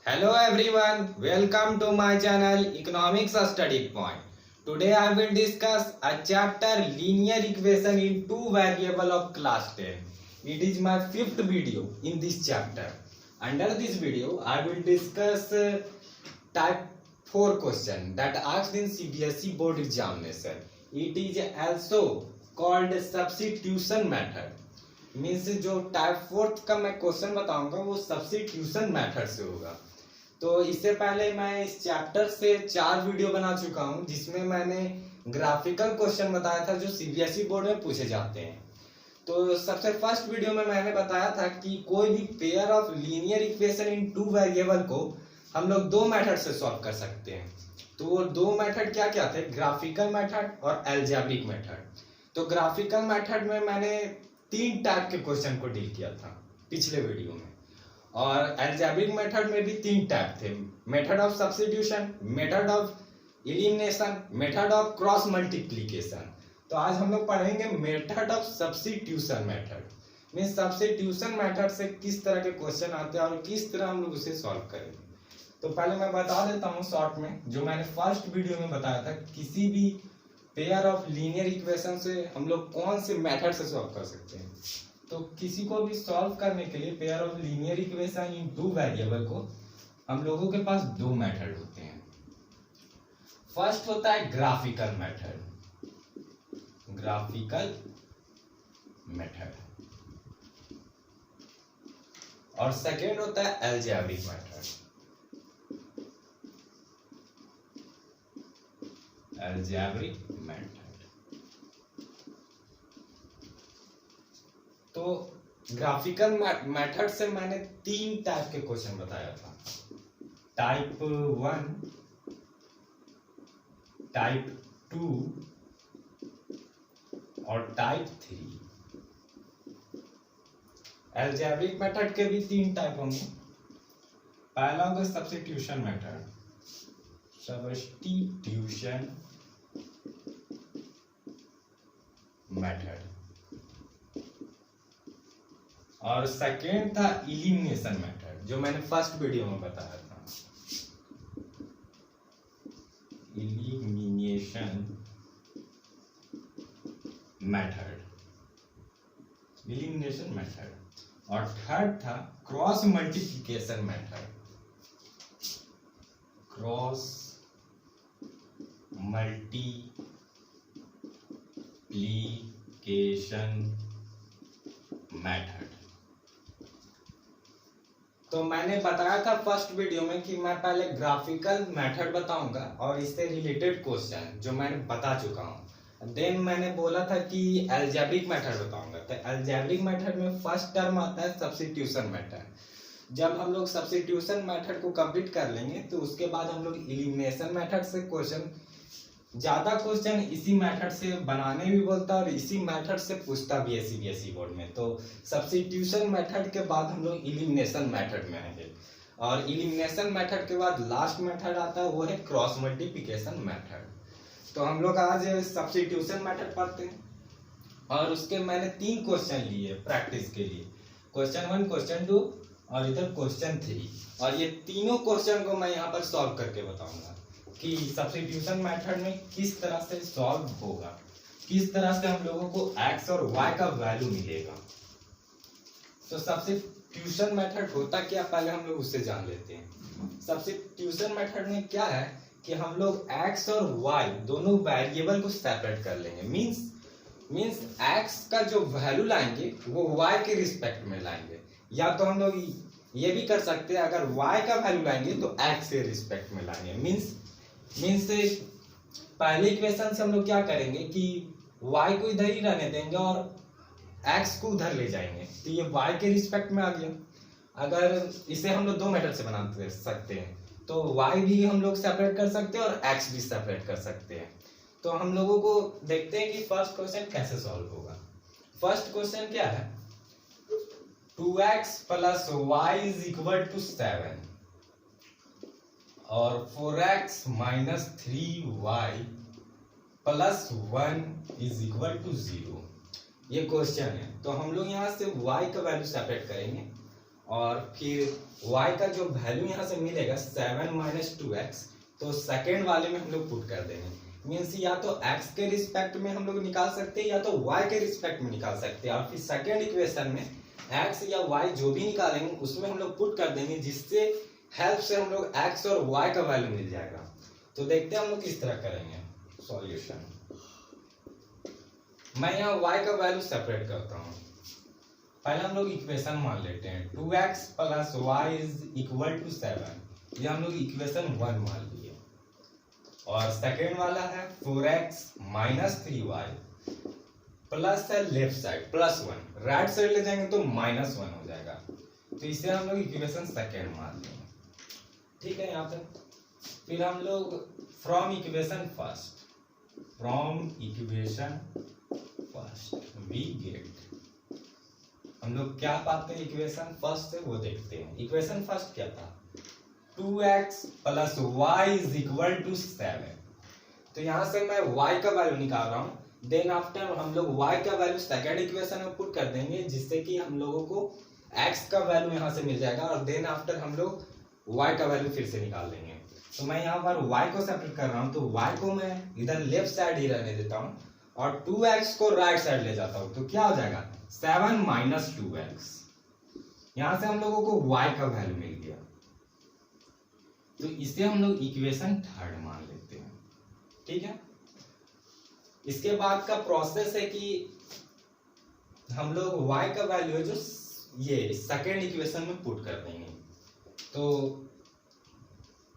Hello everyone, welcome to my channel Economics Study Point. Today I will discuss a chapter linear equation in two variable of class 10. It is my fifth video in this chapter. Under this video I will discuss type 4 question that asked in CBSE board examination. It is also called substitution method. Means जो type 4 का मैं question बताऊंगा वो substitution method से होगा। तो इससे पहले मैं इस चैप्टर से 4 वीडियो बना चुका हूं जिसमें मैंने ग्राफिकल क्वेश्चन बताया था जो सीबीएसई बोर्ड में पूछे जाते हैं। तो सबसे फर्स्ट वीडियो में मैंने बताया था कि कोई भी pair of linear equation in two variable को हम लोग दो मेथड से सॉल्व कर सकते हैं। तो वो दो मेथड क्या क्या थे, ग्राफिकल मेथड और अलजेब्रिक मेथड। तो ग्राफिकल मेथड में मैंने 3 टाइप के क्वेश्चन को डील किया था पिछले वीडियो में, और अलजेब्रिक मेथड में भी 3 टाइप थे, method of substitution, method of elimination, method of cross multiplication. तो आज हम लोग पढ़ेंगे method of substitution method. Means substitution method से किस तरह के क्वेश्चन आते हैं और किस तरह हम लोग उसे सॉल्व करेंगे। तो पहले मैं बता देता हूँ शॉर्ट में, जो मैंने फर्स्ट वीडियो में बताया था, किसी भी पेयर ऑफ लीनियर इक्वेशन से हम लोग कौन से मेथड से सॉल्व कर सकते हैं। तो किसी को भी सॉल्व करने के लिए pair of linear equation in two variable को हम लोगों के पास दो मेथड होते हैं। फर्स्ट होता है ग्राफिकल मेथड, ग्राफिकल मेथड, और सेकेंड होता है अलजेब्रिक मेथड, अलजेब्रिक मेथड। तो ग्राफिकल मेथड से मैंने 3 टाइप के क्वेश्चन बताया था, टाइप 1, टाइप 2 और टाइप 3। अलजेब्रिक मेथड के भी 3 टाइप होंगे। पहला होगा सब्स्टिट्यूशन मेथड, सब्स्टिट्यूशन मेथड, और सेकेंड था एलिमिनेशन मेथड जो मैंने फर्स्ट वीडियो में बताया था, एलिमिनेशन मेथड, एलिमिनेशन मेथड। और थर्ड था cross multiplication method, cross multiplication method. तो मैंने बताया था फर्स्ट वीडियो में कि मैं पहले ग्राफिकल मेथड बताऊंगा और इससे रिलेटेड क्वेश्चन जो मैंने बता चुका हूं। देन मैंने बोला था कि अलजेब्रिक मेथड बताऊंगा। तो अलजेब्रिक मेथड में फर्स्ट टर्म आता है सब्स्टिट्यूशन मेथड। जब हम लोग सब्स्टिट्यूशन मेथड को कंप्लीट कर लेंगे तो उसके बाद हम लोग एलिमिनेशन मेथड से क्वेश्चन, ज्यादा क्वेश्चन इसी मेथड से बनाने भी बोलता है और इसी मेथड से पूछता भी है सीबीएसई बोर्ड में। तो सब्स्टिट्यूशन मेथड के बाद हम लोग एलिमिनेशन मेथड में आएंगे, और एलिमिनेशन मेथड के बाद लास्ट मेथड आता है वो है क्रॉस मल्टीप्लिकेशन मेथड। तो हम लोग आज सब्स्टिट्यूशन मेथड पढ़ते हैं, और उसके मैंने 3 क्वेश्चन लिए प्रैक्टिस के लिए, क्वेश्चन 1, क्वेश्चन 2 और इधर क्वेश्चन 3। और ये तीनों क्वेश्चन को मैं यहाँ पर सॉल्व करके बताऊंगा कि सब्स्टिट्यूशन मेथड में किस तरह से सॉल्व होगा, किस तरह से हम लोगों को x और y का वैल्यू मिलेगा। तो सब्स्टिट्यूशन मेथड होता क्या, पहले हम लोग उससे जान लेते हैं। सब्स्टिट्यूशन मेथड में क्या है कि हम लोग x और y दोनों वेरिएबल को सेपरेट कर लेंगे। मींस x का जो वैल्यू लाएंगे वो y के रिस्पेक्ट में लाएंगे, या तो हम लोग ये भी कर सकते हैं, अगर y का वैल्यू लाएंगे तो x के रिस्पेक्ट में लाएंगे। मींस पहले इक्वेशन से हम लोग क्या करेंगे कि y को इधर ही रहने देंगे और x को उधर ले जाएंगे, तो ये y के रिस्पेक्ट में आ गया। अगर इसे हम लोग दो मेथड से बना सकते हैं, तो y भी हम लोग सेपरेट कर सकते हैं और x भी सेपरेट कर सकते हैं। तो हम लोगों को देखते हैं कि फर्स्ट क्वेश्चन कैसे सॉल्व होगा। फर्स्ट क्वेश्चन क्या है, 2x plus y is equal to 7 और 4x minus 3y plus 1 is equal to 0। ये क्वेश्चन है। तो हम लोग यहाँ से y का वैल्यू सेपरेट करेंगे और फिर y का जो वैल्यू यहाँ से मिलेगा 7 माइनस 2x, तो सेकेंड वाले में हम लोग पुट कर देंगे। मीन्स या तो x के रिस्पेक्ट में हम लोग निकाल सकते हैं या तो y के रिस्पेक्ट में निकाल सकते हैं, और फिर सेकेंड इक्वेशन में x या y जो भी निकालेंगे उसमें हम लोग पुट कर देंगे, जिससे हेल्प से हम लोग x और y का वैल्यू मिल जाएगा। तो देखते हैं हम लोग किस तरह करेंगे सॉल्यूशन। मैं यहाँ y का वैल्यू सेपरेट करता हूँ। पहले हम लोग इक्वेशन मान लेते हैं 2x plus y is equal to 7, ये हम लोग इक्वेशन 1 मान लिए। और सेकेंड वाला है 4x माइनस 3y प्लस है लेफ्ट साइड +1, राइट साइड ले जाएंगे तो -1 हो जाएगा, तो इसे हम लोग इक्वेशन सेकेंड मान लेंगे। ठीक है यहाँ पे। फिर हम लोग from equation first we get, हम लोग क्या पाते हैं इक्वेशन फर्स्ट से वो देखते हैं। इक्वेशन फर्स्ट क्या था, 2x plus y is equal to 7। तो यहाँ से मैं y का वैल्यू निकाल रहा हूँ, देन आफ्टर हम लोग y का वैल्यू सेकेंड इक्वेशन में पुट कर देंगे, जिससे कि हम लोगों को x का वैल्यू यहाँ से मिल जाएगा, और देन आफ्टर हम लोग y का वैल्यू फिर से निकाल लेंगे। तो मैं यहाँ पर y को सेपरेट कर रहा हूँ, तो y को मैं इधर लेफ्ट साइड ही रहने देता हूँ और 2x को राइट साइड ले जाता हूँ, तो क्या हो जाएगा 7 माइनस 2x। यहाँ से हम लोगों को y का वैल्यू मिल गया, तो इसे हम लोग इक्वेशन थर्ड मान लेते हैं। ठीक है। इसके बाद का प्रोसेस है कि हम लोग y का वैल्यू है जो ये सेकेंड इक्वेशन में पुट कर देंगे। तो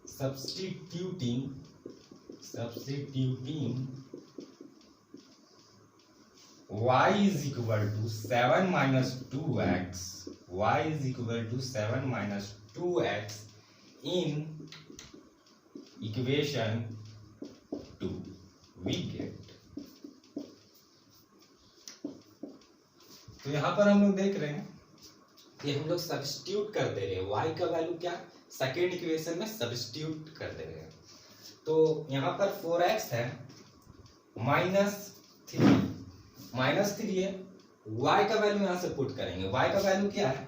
substituting y is equal to 7 minus 2x, y is equal to 7 minus 2x in equation 2 we get। तो यहाँ पर हम लोग देख रहे हैं कि हम लोग सब्स्टिट्यूट कर दे रहे हैं, y का वैल्यू क्या सेकेंड इक्वेशन में सब्स्टिट्यूट कर दे रहे हैं। तो यहाँ पर 4x है -3 है, y का वैल्यू यहाँ से पुट करेंगे। y का वैल्यू क्या है,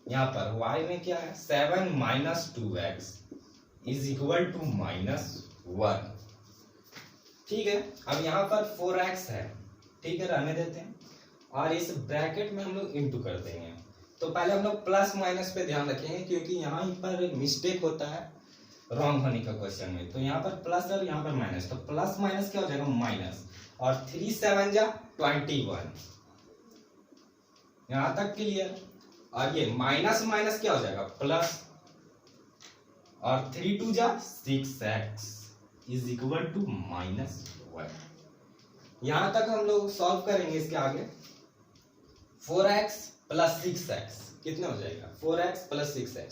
यहाँ पर y में क्या है 7 minus 2x is equal to -1। ठीक है। अब यहाँ पर 4x है, ठीक है, रहने देते हैं, और इस ब्रैकेट में हम लोग इंटू कर देंगे। तो पहले हम लोग प्लस माइनस पे ध्यान रखेंगे, क्योंकि यहाँ पर मिस्टेक होता है रॉन्ग होने का क्वेश्चन में। तो यहाँ पर प्लस और यहाँ पर माइनस, तो प्लस माइनस क्या हो जाएगा माइनस, और 3 7 जा 21, यहाँ तक क्लियर। और ये माइनस माइनस क्या हो जाएगा प्लस, और 3 2 जा 6x इज इक्वल टू -1। यहां तक हम लोग सॉल्व करेंगे। इसके आगे 4x प्लस 6x कितना हो जाएगा, 4x प्लस 6x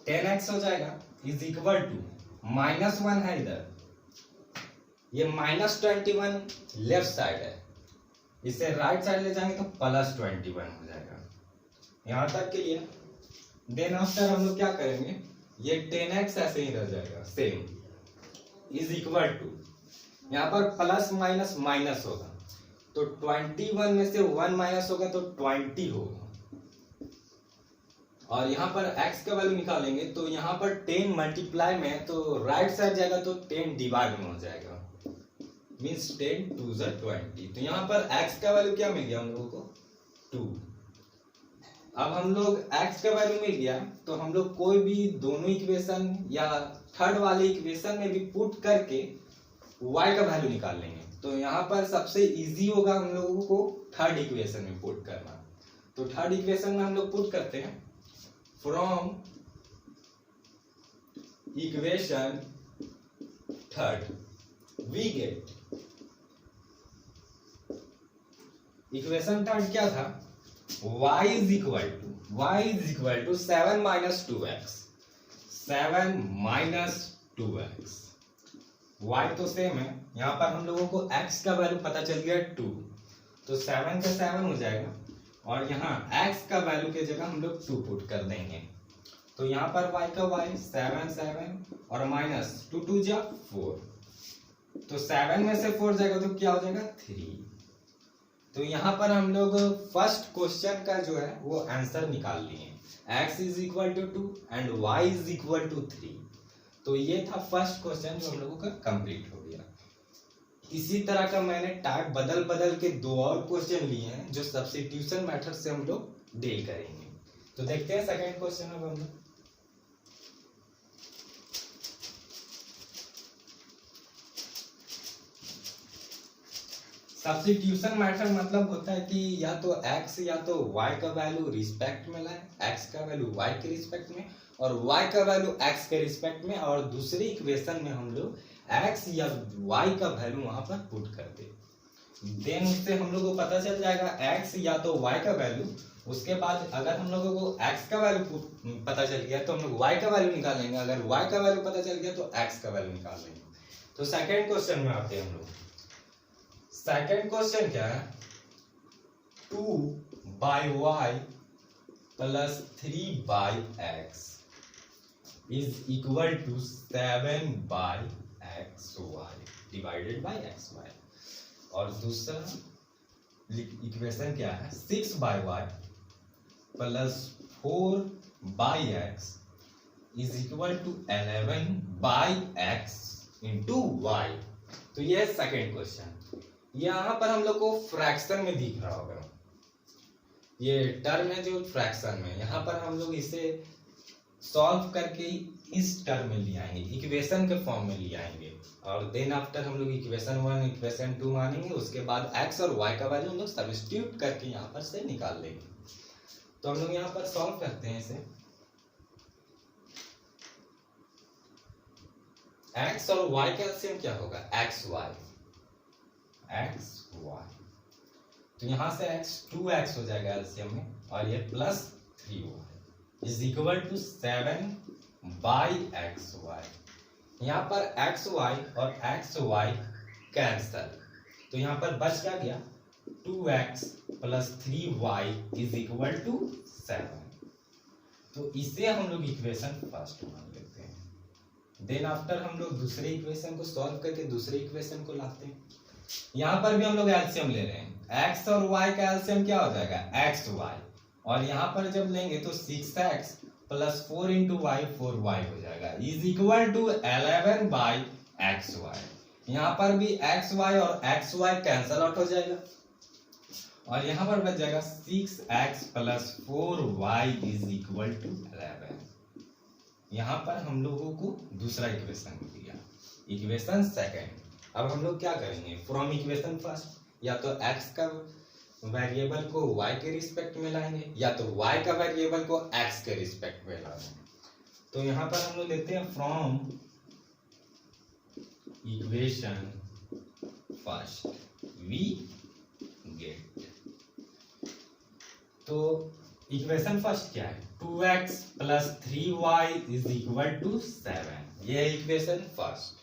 10x हो जाएगा, इज इक्वल टू -1 है इधर, ये -21 लेफ्ट साइड है, इसे राइट साइड ले जाएंगे तो +21 हो जाएगा। यहां तक के लिए देन आफ्टर हम लोग क्या करेंगे, ये 10x ऐसे ही रह जाएगा सेम, इज इक्वल टू यहाँ पर प्लस माइनस माइनस होगा, तो 21 में से 1 माइनस होगा तो 20 होगा, और यहाँ पर x का वैल्यू निकालेंगे तो यहाँ पर 10 मल्टीप्लाई में तो राइट साइड जाएगा तो 10 डिवाइड में हो जाएगा, मीन्स 10 2 20। तो यहाँ पर x का वैल्यू क्या मिल गया हम लोगों को 2। अब हम लोग x का वैल्यू मिल गया, तो हम लोग कोई भी दोनों इक्वेशन या थर्ड वाले इक्वेशन में भी पुट करके y का वैल्यू निकाल लेंगे। तो यहाँ पर सबसे इजी होगा हम लोगों को थर्ड इक्वेशन में पुट करना। तो थर्ड इक्वेशन में हम लोग पुट करते हैं from equation third we get, equation third क्या था, y is equal to 7 minus 2x, 7 minus 2x, y तो सेम है, यहाँ पर हम लोगों को x का वैल्यू पता चल गया 2, तो 7 का 7 हो जाएगा, और यहाँ x का वैल्यू के जगह हम लोग 2 पुट कर देंगे। तो यहाँ पर y का y 7 7 और माइनस 2 2 जा 4, तो 7 में से 4 जाएगा तो क्या हो जाएगा 3, तो यहाँ पर हम लोग फर्स्ट क्वेश्चन का जो है वो आंसर निकाल लिए, x is equal to 2 and y is equal to 3। तो ये था फर्स्ट क्वेश्चन जो हम लोगों का कंप्लीट हो गया। इसी तरह का मैंने टाइप बदल बदल के 2 और क्वेश्चन लिए हैं जो सब्स्टिट्यूशन मेथड से हम लोग डील करेंगे। तो देखते हैं सेकंड क्वेश्चन अब हम लोग। सब्स्टिट्यूशन मेथड मतलब होता है कि या तो x या तो y का वैल्यू रिस्पेक्ट में लाए, x का वैल्यू y के रिस्पेक्ट में और y का वैल्यू x के रिस्पेक्ट में, और दूसरी इक्वेशन में हम लोग x या y का वैल्यू वहां पर पुट कर दे। देन उससे हम लोग को पता चल जाएगा x या तो y का वैल्यू। उसके बाद अगर हम लोगों को x का वैल्यू पता चल गया तो हम लोग y का वैल्यू निकाल लेंगे, अगर y का वैल्यू पता चल गया तो x का वैल्यू निकाल लेंगे। तो सेकेंड क्वेश्चन में आते हैं हम लोग। सेकेंड क्वेश्चन क्या है, 2 by y plus 3 by x is equal to 7 by xy divided by xy। और दूसरा इक्वेशन क्या है, 6 by y plus 4 by x is equal to 11 by x into y। तो ये है सेकेंड क्वेश्चन। यहाँ पर हम लोग को फ्रैक्शन में दिख रहा होगा, ये टर्म है जो फ्रैक्शन में, यहाँ पर हम लोग इसे सॉल्व करके इस टर्म में ले आएंगे, इक्वेशन के फॉर्म में ले आएंगे, और देन आफ्टर हम लोग इक्वेशन 1 इक्वेशन 2 मानेंगे। उसके बाद x और y का वैल्यू हम लोग सब्स्टिट्यूट करके यहाँ पर से निकाल लेंगे। तो हम लोग यहाँ पर सॉल्व करते हैं इसे। x और y का एलसीएम क्या होगा, xy। तो यहां से x 2x हो जाएगा एलसीएम में, और ये plus 3y is equal to 7 by xy। यहाँ पर xy और xy कैंसल, तो यहाँ पर बच क्या गया, 2x plus 3y is equal to 7। तो इसे हम लोग इक्वेशन फर्स्ट मान लेते हैं। देन आफ्टर हम लोग दूसरे इक्वेशन को सॉल्व करके दूसरे इक्वेशन को लाते हैं। यहाँ पर भी हम लोग एलसीएम ले रहे हैं, x और y का एलसीएम क्या हो जाएगा, xy, और यहाँ पर जब लेंगे तो 6x plus 4 into Y 4y हो जाएगा is equal to 11 by xy। यहाँ पर भी xy और xy कैंसल आउट हो जाएगा, और यहाँ पर बच जाएगा 6x plus 4y is equal to 11। यहाँ पर हम लोगों को दूसरा इक्वेशन मिल गया, इक्वेशन सेकेंड। अब हम लोग क्या करेंगे, फ्रॉम इक्वेशन फर्स्ट, या तो x का वेरिएबल को y के रिस्पेक्ट में लाएंगे, या तो y का वेरिएबल को x के रिस्पेक्ट में लाएंगे। तो यहाँ पर हम लोग लेते हैं from equation first we get. तो इक्वेशन फर्स्ट क्या है, 2x plus 3y is equal to 7। ये इक्वेशन फर्स्ट।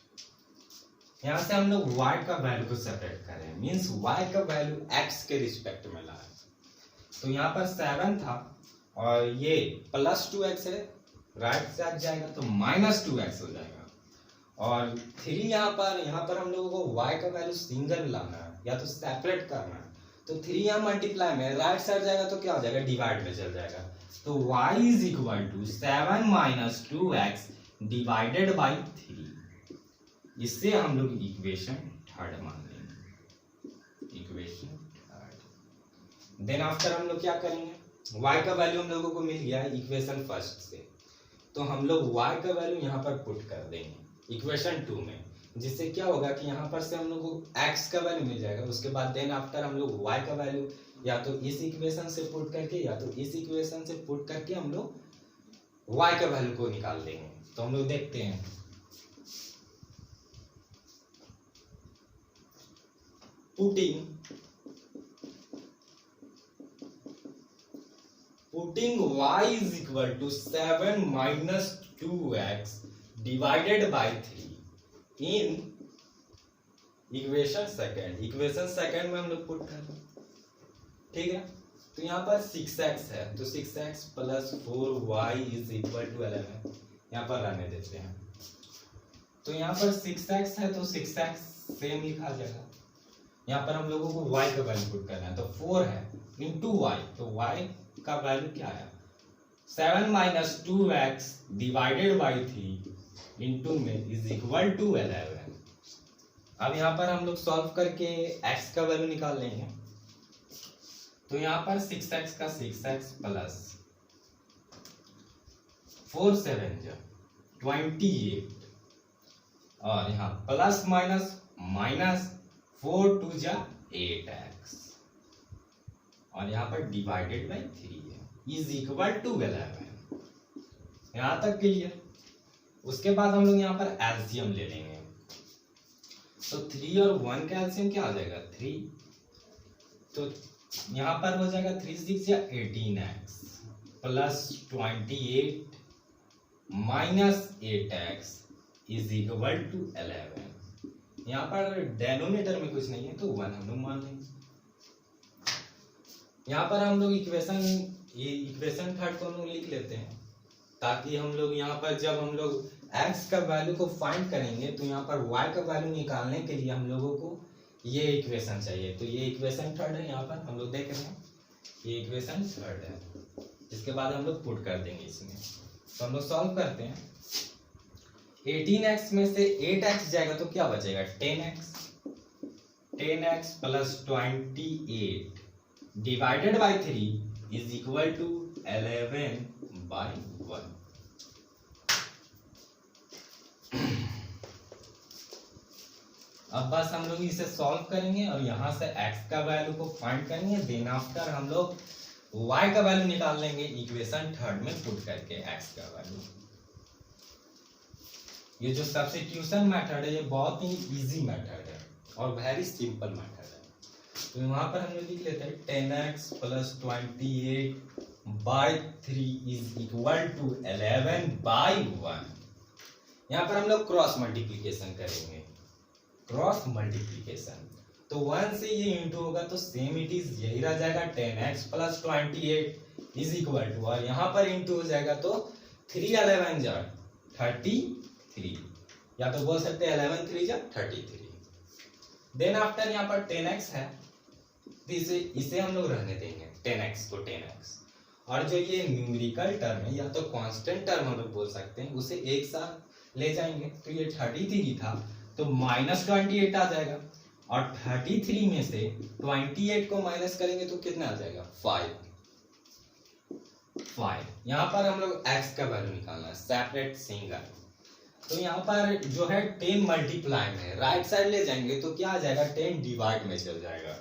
यहाँ से हम लोग y का वैल्यू को सेपरेट करें, मींस y का वैल्यू x के रिस्पेक्ट में लाए। तो यहाँ पर 7 था और ये प्लस 2x है, राइट से आ जाएगा तो माइनस 2x हो जाएगा, और 3 यहाँ पर हम लोगों को y का वैल्यू सिंगल लाना है या तो सेपरेट करना है। तो 3 यहाँ मल्टीप्लाई में राइट साइड जाएगा तो क्या हो जाएगा, डिवाइड में चल जाएगा। तो y is equal to 7 minus 2x divided by 3। इससे हम लोग इक्वेशन थर्ड मान लेंगे, इक्वेशन थर्ड। देन आफ्टर हम लोग क्या करेंगे, y का वैल्यू हम लोगों को मिल गया है इक्वेशन फर्स्ट से, तो हम लोग y का वैल्यू यहाँ पर पुट कर देंगे इक्वेशन 2 में, जिससे क्या होगा कि यहाँ पर से हम लोग को x का वैल्यू मिल जाएगा। उसके बाद देन आफ्टर हम लोग y का वैल्यू या तो इस इक्वेशन से पुट करके या तो इस इक्वेशन से पुट करके हम लोग y का वैल्यू को निकाल देंगे। तो हम लोग देखते हैं, putting y is equal to 7 minus 2x divided by 3 in equation second में हम लोग पुट कर रहे हैं, ठीक है। तो यहाँ पर 6x है तो 6x plus 4y is equal to 11, यहाँ पर रहने देते हैं। तो यहाँ पर 6x है तो 6x सेम लिखा जाएगा। यहाँ पर हम लोगों को y का वैल्यू पुट करना है, तो 4 है इंटू y, तो y का वैल्यू क्या आया 7 minus 2x divided by 3 into में इज इक्वल टू 11। अब यहाँ पर हम लोग सॉल्व करके x का वैल्यू निकाल लेंगे, तो यहाँ पर 6x का 6x प्लस 4 7 जा 28 और यहाँ प्लस माइनस माइनस 4 2 जा 8x और यहाँ पर डिवाइडेड बाई 3 है इज इक्वल टू 11। यहाँ तक क्लियर। उसके बाद हम लोग यहाँ पर एलसीएम ले लेंगे, तो 3 और 1 का एलसीएम क्या आ जाएगा 3, तो यहाँ पर हो जाएगा 3 6 या 18x plus 28 minus 8x is equal to 11। यहाँ पर डेनोमिनेटर में कुछ नहीं है तो 1 हम लोग मान लेंगे। यहाँ पर हम लोग इक्वेशन थर्ड को हम लोग लिख लेते हैं, ताकि हम लोग यहाँ पर जब हम लोग x का वैल्यू को फाइंड करेंगे तो यहाँ पर y का वैल्यू निकालने के लिए हम लोगों को ये इक्वेशन चाहिए। तो ये इक्वेशन थर्ड है, यहाँ पर हम लोग देख रहे हैं ये इक्वेशन थर्ड है। इसके बाद हम लोग पुट कर देंगे इसमें, तो हम लोग सॉल्व करते हैं। 18x में से 8x जाएगा तो क्या बचेगा 10x plus 28 divided by 3 is equal to 11 by 1। अब बस हम लोग इसे सॉल्व करेंगे और यहाँ से x का वैल्यू को फाइंड करेंगे, देन आफ्टर हम लोग y का वैल्यू निकाल लेंगे इक्वेशन थर्ड में पुट करके x का वैल्यू। ये जो सब्स्टिट्यूशन मेथड है ये बहुत ही इजी मेथड है और वेरी सिंपल मेथड है। तो वहां पर हम लोग लिख लेते हैं 10x plus 28 by 3 is equal to 11 by 1। यहाँ पर हम लोग क्रॉस मल्टीप्लीकेशन करेंगे, क्रॉस मल्टीप्लीकेशन, तो 1 से ये इंटू होगा तो सेम इट इज यही रह जाएगा 10x plus 28 is equal to, और यहाँ पर इंटू हो जाएगा तो 3 11 जा 33, या तो बोल सकते हैं 11 3 जा 33। देन आफ्टर यहाँ पर 10x है तो इसे हम लोग रहने देंगे 10x को 10x, और जो ये न्यूमेरिकल टर्म है या तो कांस्टेंट टर्म हम लोग बोल सकते हैं उसे एक साथ ले जाएंगे, तो ये 33 था तो माइनस 28 आ जाएगा, और 33 में से 28 को माइनस करेंगे तो कितना आ जाएगा 5। यहाँ पर हम लोग x का वैल्यू निकालना है सेपरेट सिंगल, तो यहाँ पर जो है 10 मल्टीप्लाई में राइट साइड ले जाएंगे तो क्या आ जाएगा 10 डिवाइड में चल जाएगा,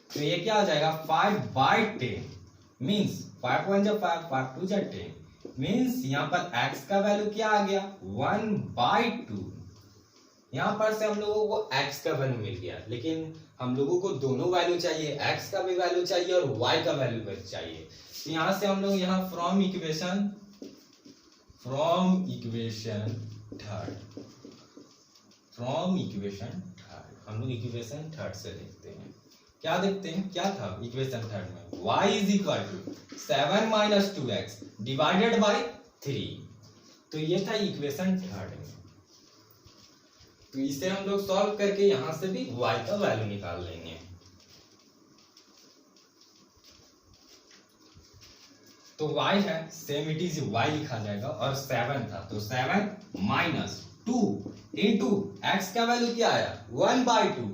तो ये क्या आ जाएगा 5 बाई 10 मीन्स 5 1 जा 5 5 2 जा 10 मीन्स यहाँ पर x का वैल्यू क्या आ गया 1 बाई 2। यहाँ पर से हम लोगों को x का वैल्यू मिल गया, लेकिन हम लोगों को दोनों वैल्यू चाहिए, x का भी वैल्यू चाहिए और y का वैल्यू भी चाहिए। तो यहाँ से हम लोग यहाँ फ्रॉम इक्वेशन थर्ड हम लोग इक्वेशन थर्ड से देखते हैं, क्या देखते हैं, क्या था इक्वेशन थर्ड में y is equal to 7 minus 2x divided by 3, तो ये था इक्वेशन थर्ड में। तो इसे हम लोग सॉल्व करके यहां से भी y का वैल्यू निकाल लेंगे। तो y है सेम इट इज y लिखा जाएगा, और 7 था तो 7 माइनस 2 इंटू x का वैल्यू क्या आया 1 बाई 2,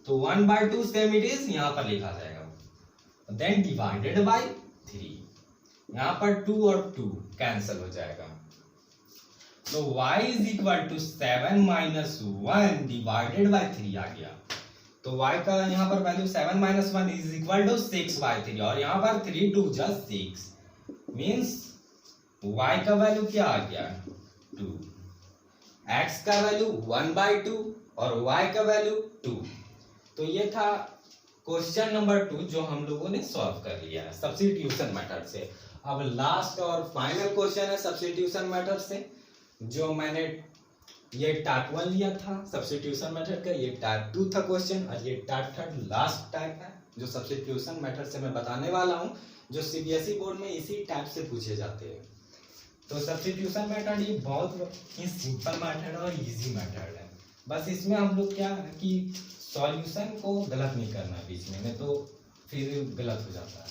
तो 1 बाई 2 सेम इट इज यहाँ पर लिखा जाएगा, देन डिवाइडेड बाई 3, यहाँ पर 2 और 2 कैंसिल हो जाएगा, तो y is equal to 7 minus 1 divided by 3 आ गया। तो y का यहाँ पर value 7 minus 1 is equal to 6 by 3, और यहाँ पर 3 2 जा 6 मीन्स y का वैल्यू क्या आ गया 2, x का वैल्यू 1 बाई 2 और y का वैल्यू 2। तो ये था क्वेश्चन नंबर 2 जो हम लोगों ने सॉल्व कर लिया है सब्स्टिट्यूशन मेथड से। अब लास्ट और फाइनल क्वेश्चन है सब्स्टिट्यूशन मेथड से, जो मैंने ये टाइप 1 लिया था सब्स्टिट्यूशन मेथड का, ये टाइप 2 था क्वेश्चन, और ये टाइप 3 लास्ट टाइप है जो सब्स्टिट्यूशन मेथड से मैं बताने वाला हूँ, जो सीबीएसई बोर्ड में इसी टाइप से पूछे जाते हैं। तो सब्स्टिट्यूशन मेथड ये बहुत ही सिंपल मेथड और इजी मेथड है, बस इसमें हम लोग क्या है कि सॉल्यूशन को गलत नहीं करना बीच में तो फिर गलत हो जाता है।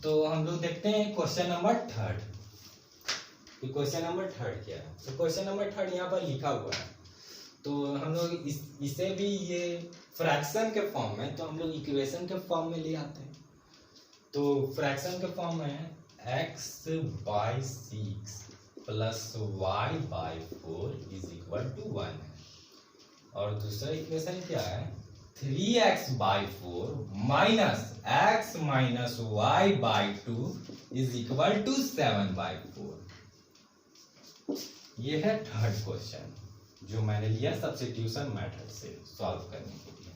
तो हम लोग देखते हैं question number third. Question number third क्या है? तो क्वेश्चन नंबर थर्ड यहाँ पर लिखा हुआ है, तो हम लोग इसे भी ये फ्रैक्शन के फॉर्म में, तो हम लोग इक्वेशन के फॉर्म में ले आते हैं। तो फ्रैक्शन के फॉर्म में है x/6 plus y/4 is equal to 1 है, और दूसरा इक्वेशन क्या है 3x/4 minus x minus y/2 is equal to 7/4। ये है थर्ड क्वेश्चन जो मैंने लिया सब्स्टिट्यूशन मेथड से सॉल्व करने के लिए।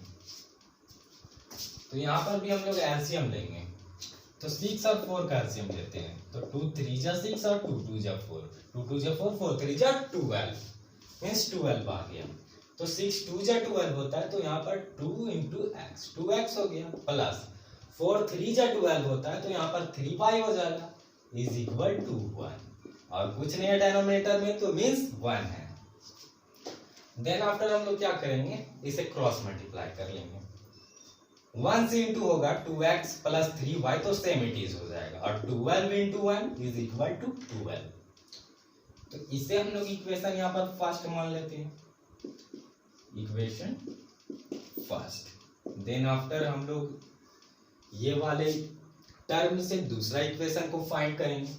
तो यहाँ पर भी हम लोग एलसीएम लेंगे, तो 6 और 4 का एलसीएम लेते हैं। तो 2 3 जा 6 और 2 2 जा 4, 2 2 जा 4, 4 3 जा 12 मीन्स 12 आ गया। तो 6 2 जा 12 होता है, तो यहाँ पर 2 इंटू एक्स 2x हो गया, प्लस 4 3 जा 12 होता है, तो यहाँ पर 3y हो जाएगा इज इक्वल टू 1, और कुछ नहीं है डिनोमिनेटर में तो मीन्स 1 है। देन आफ्टर हम लोग क्या करेंगे, इसे क्रॉस मल्टीप्लाई कर लेंगे। 1 से इंटू होगा 2x प्लस 3y, तो सेम इट इज हो जाएगा, और 12 इंटू 1 इज इक्वल टू 12। तो इसे हम लोग इक्वेशन यहाँ पर फर्स्ट मान लेते हैं, इक्वेशन फर्स्ट। देन आफ्टर हम लोग ये वाले टर्म से दूसरा इक्वेशन को फाइंड करेंगे।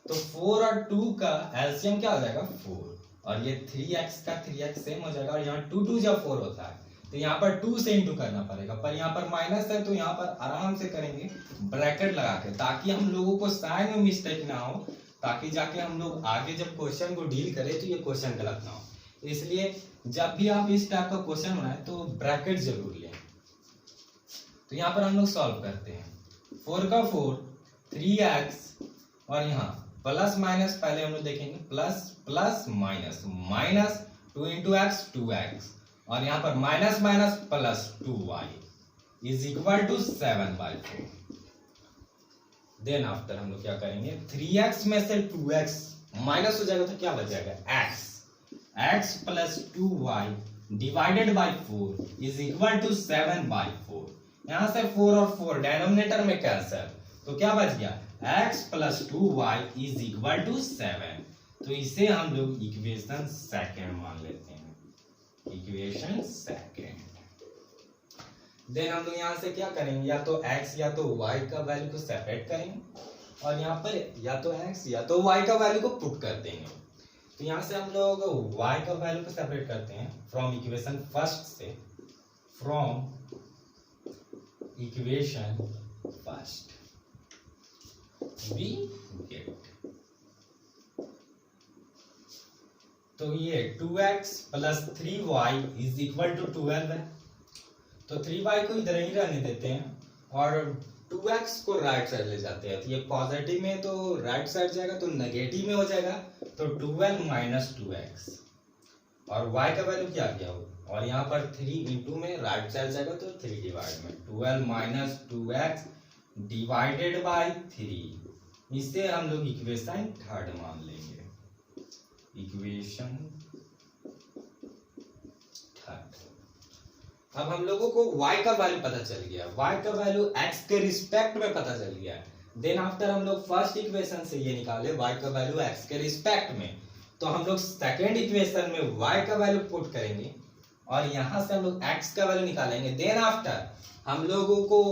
तो 4 और 2 का एलसीएम क्या हो जाएगा 4, और ये 3x का 3x सेम हो जाएगा, और यहाँ 2 2 जा 4 होता है, तो यहाँ पर 2 से इंटू करना पड़ेगा, पर यहाँ पर माइनस है तो यहाँ पर आराम से करेंगे ब्रैकेट लगा के, ताकि हम लोगों को साइन में मिस्टेक ना हो, ताकि जाके हम लोग आगे जब क्वेश्चन को डील करें तो ये क्वेश्चन गलत ना हो। इसलिए जब भी आप इस टाइप का क्वेश्चन बनाए तो ब्रैकेट जरूर लें। तो यहाँ पर हम लोग सॉल्व करते हैं, 4 का 4 3x, और यहाँ प्लस माइनस पहले हम लोग देखेंगे, plus plus minus minus 2 into x 2x, और यहाँ पर minus minus plus 2y is equal to 7/4। Then after हम लोग क्या करेंगे, 3x में से 2x माइनस हो जाएगा तो क्या बच जाएगा x plus 2y divided by 4 is equal to 7/4। यहाँ से 4 और 4 डिनोमिनेटर में कैंसिल, तो क्या बच गया x plus 2y is equal to 7। तो इसे हम लोग इक्वेशन सेकेंड मान लेते हैं, इक्वेशन सेकेंड। देन हम लोग यहाँ से क्या करेंगे, या तो x या तो y का वैल्यू को सेपरेट करेंगे, और यहाँ पर या तो x या तो y का वैल्यू को पुट कर देंगे। तो यहाँ से हम लोग y का वैल्यू को सेपरेट करते हैं फ्रॉम इक्वेशन फर्स्ट से, from equation first we get, तो ये 2x plus 3y is equal to 12 है, तो 3y को इधर ही रहने देते हैं, और 2x को राइट साइड ले जाते हैं। तो ये पॉजिटिव में तो राइट साइड जाएगा, तो नेगेटिव में हो जाएगा, तो 12 माइनस 2x, और y का वैल्यू क्या गया, और यहाँ पर 3 इंटू में राइट साइड जाएगा तो 3 डिवाइड में 12 माइनस 2x डिवाइडेड बाई 3। इसे हम लोग इक्वेशन थर्ड मान लेंगे, इक्वेशन थर्ड। अब हम लोगों को y का वैल्यू पता चल गया, y का वैल्यू x के रिस्पेक्ट में पता चल गया। देन आफ्टर हम लोग फर्स्ट इक्वेशन से ये निकाले y का वैल्यू x के रिस्पेक्ट में, तो हम लोग सेकेंड इक्वेशन में y का वैल्यू पुट करेंगे, और यहां से हम लोग x का वैल्यू निकालेंगे। देन आफ्टर हम लोगों को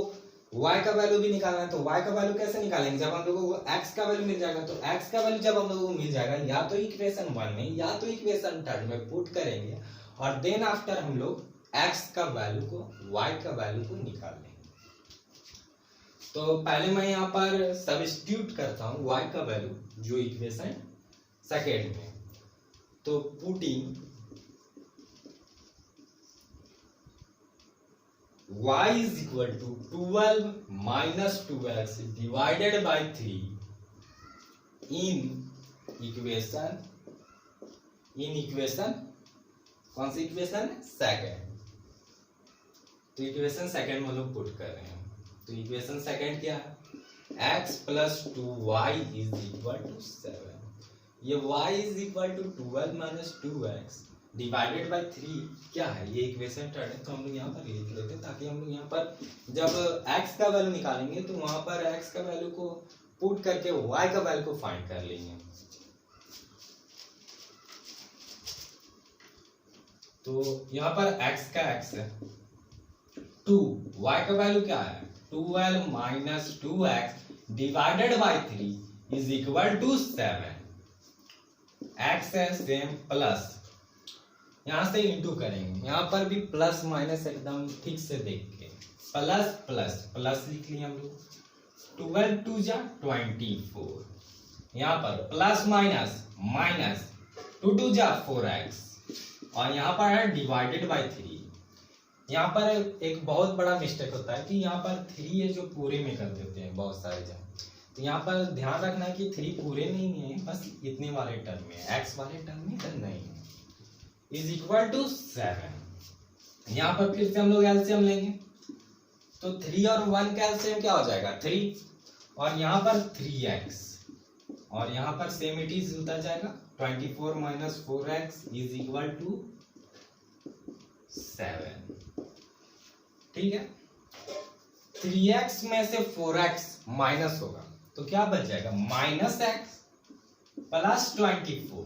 y का वैल्यू भी निकालना है, तो y का वैल्यू कैसे निकालेंगे, जब हम लोगों को x का वैल्यू मिल जाएगा, तो x का वैल्यू जब हम लोगों को मिल जाएगा या तो इक्वेशन 1 में या तो इक्वेशन थर्ड में पुट करेंगे, और देन आफ्टर हम लोग x का वैल्यू को y का वैल्यू को निकाल लेंगे। तो पहले मैं यहाँ पर सब्स्टिट्यूट करता हूँ y का वैल्यू जो इक्वेशन सेकेंड में, तो putting y is equal to 12 minus 2x divided by 3 in equation कौन सी इक्वेशन सेकेंड। तो इक्वेशन सेकेंड में लोग पुट कर रहे हैं, तो इक्वेशन सेकेंड क्या है, x plus 2y is equal to 7। ये y is equal to 12 minus 2x, divided by 3 क्या है, ये इक्वेशन थर्ड है, तो हम लोग यहाँ पर लिख लेते हैं ताकि हम लोग यहाँ पर जब x का वैल्यू निकालेंगे तो वहां पर x का वैल्यू को पुट करके y का वैल्यू को फाइंड कर लेंगे। तो यहाँ पर x का x है 2, y का वैल्यू क्या है 12 minus 2x divided by 3 is equal to 7। x है सेम प्लस, यहां से इंटू करेंगे, यहां पर भी प्लस माइनस एकदम ठीक से देख के प्लस प्लस प्लस लिख लिए हम लोग, 12 2 जा 24, यहाँ पर प्लस माइनस माइनस 2 2 जा 4x, और यहाँ पर है डिवाइडेड बाय 3। यहाँ पर एक बहुत बड़ा मिस्टेक होता है कि यहाँ पर 3 है जो पूरे में कर देते हैं बहुत सारे जन, तो यहाँ पर ध्यान रखना है कि 3 पूरे नहीं है, बस इतने वाले टर्म में, x वाले टर्म में तो नहीं है, इज इक्वल टू 7। यहाँ पर फिर से हम लोग एलसीएम लेंगे, तो 3 और 1 का एलसीएम क्या हो जाएगा 3, और यहाँ पर 3x, और यहाँ पर सेम इट इज होता जाएगा 24 minus 4x is equal to 7। ठीक है, 3x में से 4x माइनस होगा तो क्या बच जाएगा minus x plus 24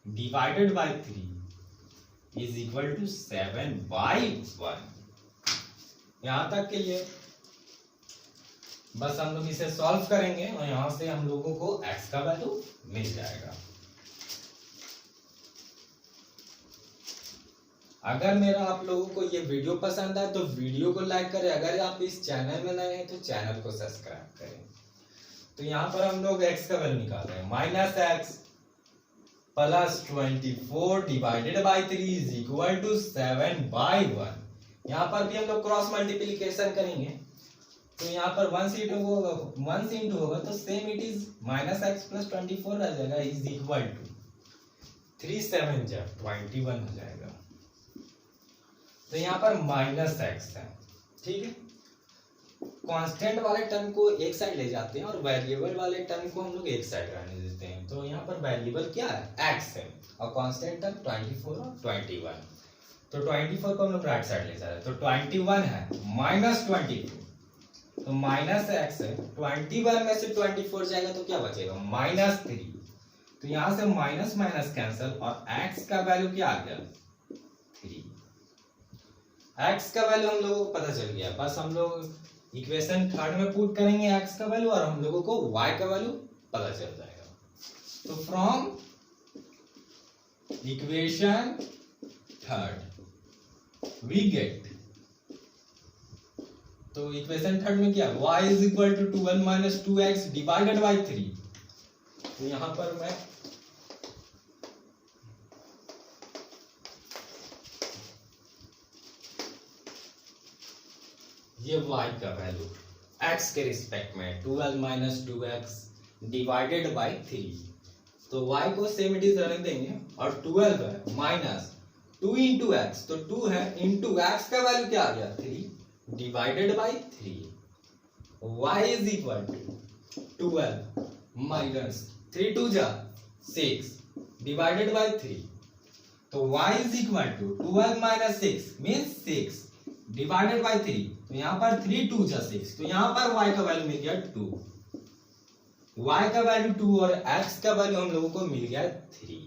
divided by 3 is equal to 7/1। यहां तक के लिए बस हम लोग इसे सॉल्व करेंगे और यहां से हम लोगों को x का वैल्यू मिल जाएगा। अगर मेरा आप लोगों को ये वीडियो पसंद आए तो वीडियो को लाइक करें, अगर आप इस चैनल में नए हैं तो चैनल को सब्सक्राइब करें। तो यहाँ पर हम लोग x का वैल्यू निकाल रहे हैं, minus x plus 24 divided by 3 is equal to 7/1। यहाँ पर भी हम लोग क्रॉस मल्टीप्लीकेशन करेंगे, तो यहाँ पर 1 से इंटू होगा तो same it is minus x plus 24 आ जाएगा इज इक्वल टू 3 7 जा 21 हो जाएगा। तो यहाँ पर माइनस x है, ठीक है, कांस्टेंट वाले टर्म को एक साइड ले जाते हैं और वेरिएबल वाले टर्म को हम लोग एक साइड रहने देते हैं। तो यहाँ पर वेरिएबल क्या है x है और कांस्टेंट टर्म 24 और 21, तो 24 को हम लोग राइट साइड ले जा रहे हैं, तो 21 है माइनस 24, तो माइनस x है 21 में से 24 जाएगा तो क्या बचेगा माइनस 3, तो यहाँ से माइनस माइनस कैंसिल और x का वैल्यू क्या आ गया 3। x का वैल्यू हम लोगों को पता चल गया, बस हम लोग इक्वेशन थर्ड में पुट करेंगे x का वैल्यू और हम लोगों को y का वैल्यू पता चल जाएगा। तो from equation third we get, तो इक्वेशन थर्ड में क्या y is equal to 12 minus 2x divided by 3, तो यहां पर मैं ये y का वैल्यू x के रिस्पेक्ट में 12 माइनस 2x डिवाइडेड बाई 3, तो y को सेम इट इज रख देंगे और 12 है माइनस 2 इंटू एक्स, तो 2 है इंटू x का वैल्यू क्या आ गया 3 divided by 3, y is equal to 12 minus 3 2 जा 6 डिवाइडेड बाई 3, तो y is equal to 12 minus 6 means 6 divided by 3, तो यहाँ पर 3 2 जा 6, तो यहाँ पर y का वैल्यू मिल गया 2, y का वैल्यू 2 और x का वैल्यू हम लोगों को मिल गया 3।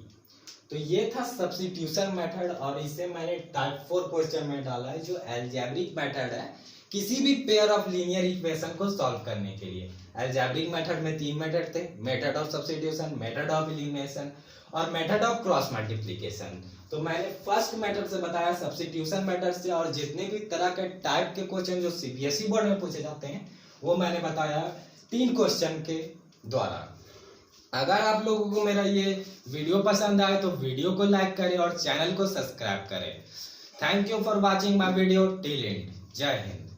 तो ये था सब्स्टिट्यूशन मेथड और इसे मैंने टाइप 4 क्वेश्चन में डाला है जो अलजेब्रिक मेथड है किसी भी पेयर ऑफ लीनियर इक्वेशन को सॉल्व करने के लिए। अलजेब्रिक मेथड में 3 मेथड थे, method of substitution, method of elimination और मेथड ऑफ क्रॉस मल्टीप्लिकेशन। तो मैंने फर्स्ट मेथड से बताया सब्स्टिट्यूशन मेथड से, और जितने भी तरह के टाइप के क्वेश्चन जो सीबीएसई बोर्ड में पूछे जाते हैं वो मैंने बताया 3 क्वेश्चन के द्वारा। अगर आप लोगों को मेरा ये वीडियो पसंद आए तो वीडियो को लाइक करें और चैनल को सब्सक्राइब करें। Thank you for watching my video till and. जय हिंद।